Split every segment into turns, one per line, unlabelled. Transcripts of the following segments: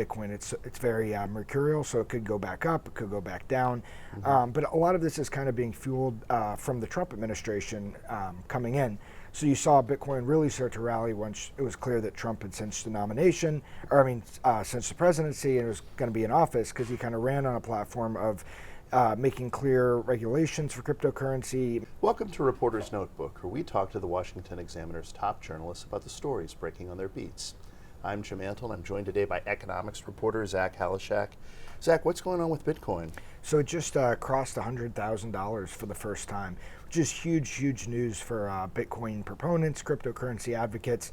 Bitcoin, it's very mercurial, so it could go back up, it could go back down. But a lot of this is kind of being fueled from the Trump administration coming in. So you saw Bitcoin really start to rally once it was clear that Trump had cinched the nomination, cinched the presidency, and was going to be in office, because he kind of ran on a platform of making clear regulations for cryptocurrency.
Welcome to Reporter's Notebook, where we talk to the Washington Examiner's top journalists about the stories breaking on their beats. I'm Jim Antle, and I'm joined today by economics reporter Zach Halushak. Zach, what's going on with Bitcoin?
So it just crossed $100,000 for the first time, which is huge news for Bitcoin proponents, cryptocurrency advocates.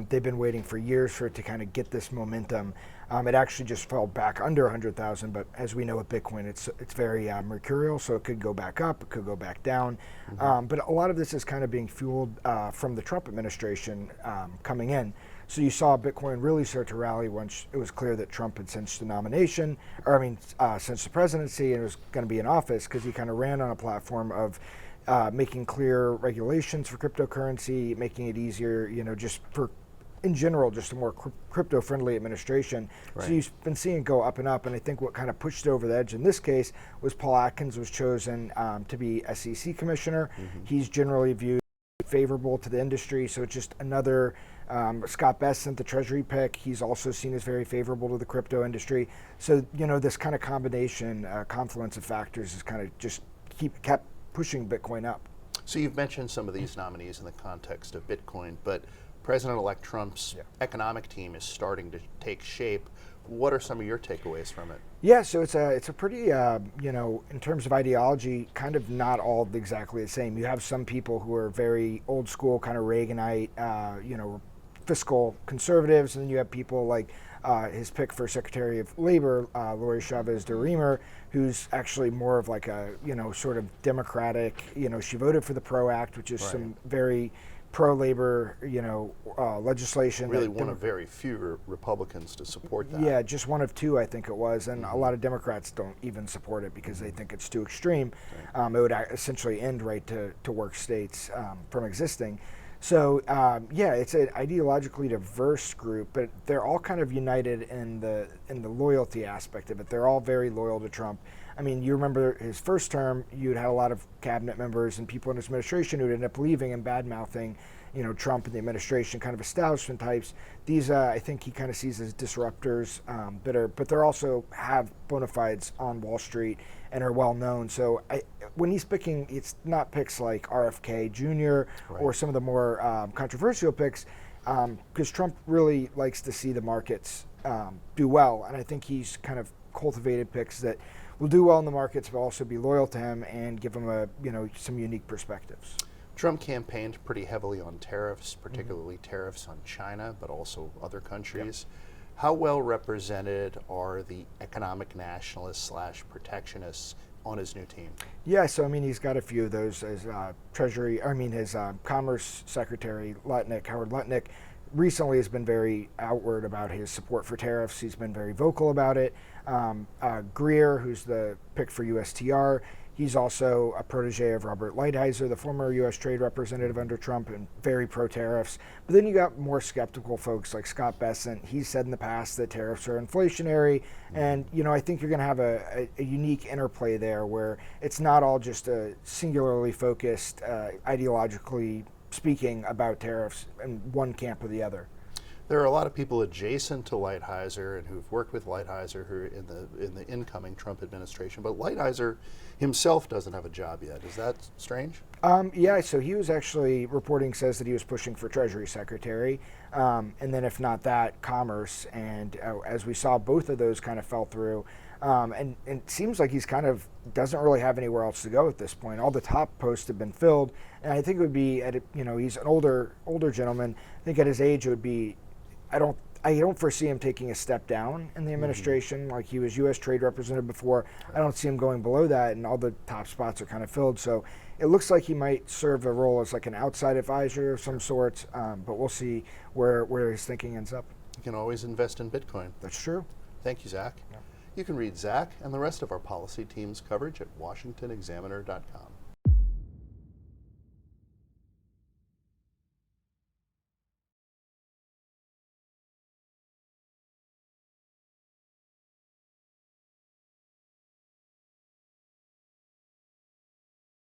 They've been waiting for years for it to kind of get this momentum. It actually just fell back under 100,000, but as we know with Bitcoin, it's very mercurial, so it could go back up, it could go back down. But a lot of this is kind of being fueled from the Trump administration coming in. So you saw Bitcoin really start to rally once it was clear that Trump had cinched the nomination, cinched the presidency, and was going to be in office, because he kind of ran on a platform of making clear regulations for cryptocurrency, making it easier, just for, in general, just a more crypto-friendly administration.
Right.
So you've been seeing it go up and up, and I think what kind of pushed it over the edge in this case was Paul Atkins was chosen to be SEC commissioner. He's generally viewed favorable to the industry, so it's just another Scott Bessent, the Treasury pick. He's also seen as very favorable to the crypto industry. So this kind of combination, confluence of factors, is kind of just kept pushing Bitcoin up.
So you've mentioned some of these nominees in the context of Bitcoin, but President-elect Trump's economic team is starting to take shape. What are some of your takeaways from it?
Yeah, so it's a pretty, in terms of ideology, kind of not all exactly the same. You have some people who are very old school, kind of Reaganite, fiscal conservatives, and then you have people like his pick for Secretary of Labor, Lori Chavez de Remer, who's actually more of like a, sort of Democratic, she voted for the PRO Act, which is some very pro-labor, legislation.
Really one of very few Republicans to support that.
Yeah, just one of two, I think it was, and a lot of Democrats don't even support it because they think it's too extreme. It would essentially end right to work states from existing. So it's an ideologically diverse group, but they're all kind of united in the loyalty aspect of it. They're all very loyal to Trump. I mean, you remember his first term, you'd had a lot of cabinet members and people in his administration who'd end up leaving and bad-mouthing, Trump and the administration, kind of establishment types. These, I think he kind of sees as disruptors, but they're also have bona fides on Wall Street and are well known. So when he's picking, it's not picks like RFK Jr. or some of the more controversial picks, because Trump really likes to see the markets do well, and I think he's kind of cultivated picks that will do well in the markets, but also be loyal to him and give him some unique perspectives.
Trump campaigned pretty heavily on tariffs, particularly tariffs on China, but also other countries. How well represented are the economic nationalists / protectionists on his new team?
Yeah, so I mean, he's got a few of those. As his Commerce Secretary Howard Lutnick, recently has been very outward about his support for tariffs. He's been very vocal about it. Greer, who's the pick for USTR, he's also a protege of Robert Lighthizer, the former U.S. Trade Representative under Trump, and very pro-tariffs. But then you got more skeptical folks like Scott Bessent. He's said in the past that tariffs are inflationary, and I think you're going to have a unique interplay there where it's not all just a singularly focused, ideologically speaking about tariffs in one camp or the other.
There are a lot of people adjacent to Lighthizer and who've worked with Lighthizer who are in the incoming Trump administration, but Lighthizer himself doesn't have a job yet. Is that strange?
Yeah, so he was actually says that he was pushing for Treasury Secretary, and then if not that, Commerce, and as we saw, both of those kind of fell through. And it seems like he's kind of doesn't really have anywhere else to go at this point. All the top posts have been filled, and I think it would be he's an older gentleman. I think at his age it would be, I don't foresee him taking a step down in the administration. Like, he was U.S. Trade Representative before. I don't see him going below that, and all the top spots are kind of filled. So it looks like he might serve a role as like an outside advisor of some sort, but we'll see where his thinking ends up.
You can always invest in Bitcoin.
That's true.
Thank you, Zach. Yeah. You can read Zach and the rest of our policy team's coverage at WashingtonExaminer.com.